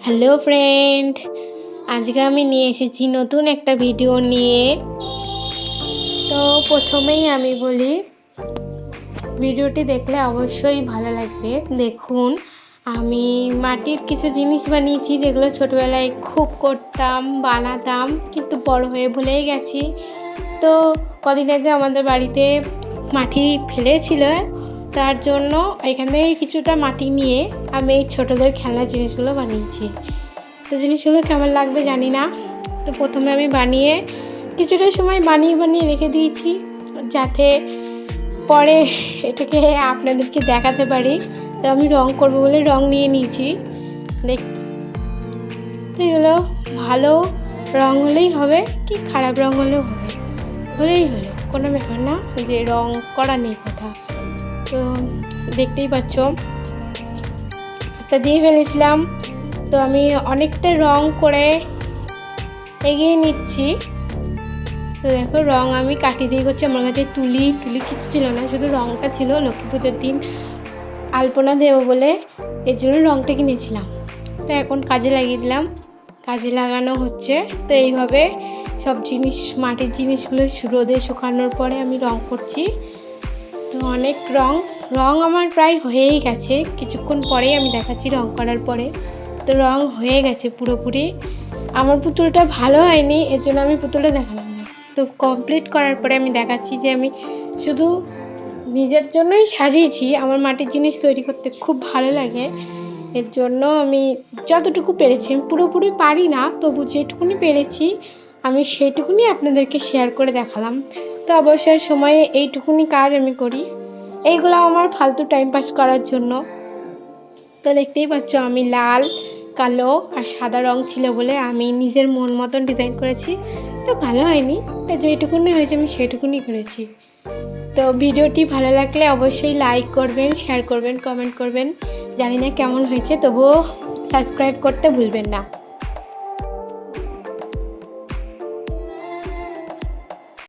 Hello friend, আজকে আমি নিয়ে এসেছি নতুন একটা ভিডিও নিয়ে। তো প্রথমেই আমি বলি, ভিডিওটি দেখলে অবশ্যই ভালো লাগবে। দেখুন, আমি মাটির কিছু জিনিস বানিয়েছি যেগুলো ছোটোবেলায় খুব করতাম, বানাতাম, কিন্তু বড় হয়ে ভুলেই গেছি। তো কদিন আগে আমাদের বাড়িতে মাটি ফেলেছিল, তার জন্য এখান থেকে কিছুটা মাটি নিয়ে আমি এই ছোটোদের খেলনার জিনিসগুলো বানিয়েছি। তো জিনিসগুলো কেমন লাগবে জানি না। তো প্রথমে আমি বানিয়ে কিছুটা সময় বানিয়ে রেখে দিয়েছি, যাতে পরে এটাকে আপনাদেরকে দেখাতে পারি। তো আমি রং করবো বলে রং নিয়ে নিয়েছি। তো এগুলো ভালো রং হলেই হবে, কি খারাপ রং হলেও হলেই হলো, কোনো ব্যাপার না যে রং করা নেই কথা। তো দেখতেই পাচ্ছ, একটা দিয়ে ফেলেছিলাম। তো আমি অনেকটা রং করে এগিয়ে নিচ্ছি। তো দেখো, রং আমি কাটি দিয়ে করছি। আমার কাছে তুলি কিছু ছিল না, শুধু রংটা ছিল। লক্ষ্মী পুজোর দিন আলপনা দেবো বলে এর জন্য রংটা কিনেছিলাম। তো এখন কাজে লাগিয়ে দিলাম, কাজে লাগানো হচ্ছে। তো এইভাবে সব জিনিস, মাটির জিনিসগুলো রোদে শুকানোর পরে আমি রং করছি। তো অনেক রং আমার প্রায় হয়েই গেছে, কিছুক্ষণ পরেই আমি দেখাচ্ছি রং করার পরে। তো রং হয়ে গেছে পুরোপুরি। আমার পুতুলটা ভালো হয়নি, এর জন্য আমি পুতুলটা দেখালাম না। তো কমপ্লিট করার পরে আমি দেখাচ্ছি যে আমি শুধু নিজের জন্যই সাজিয়েছি। আমার মাটির জিনিস তৈরি করতে খুব ভালো লাগে, এর জন্য আমি যতটুকু পেরেছি, আমি পুরোপুরি পারি না, তবু যেটুকুনি পেরেছি আমি সেইটুকুনি আপনাদেরকে শেয়ার করে দেখালাম। তো অবসর সময়ে এইটুকুনি কাজ আমি করি, এইগুলো আমার ফালতু টাইম পাস করার জন্য। তো দেখতেই পাচ্ছ, আমি লাল, কালো আর সাদা রং ছিল বলে আমি নিজের মন মতন ডিজাইন করেছি। তো ভালো হয়নি, তো যেটুকুনি হয়েছে আমি সেটুকুনি করেছি। তো ভিডিওটি ভালো লাগলে অবশ্যই লাইক করবেন, শেয়ার করবেন, কমেন্ট করবেন। জানি না কেমন হয়েছে, তবুও সাবস্ক্রাইব করতে ভুলবেন না।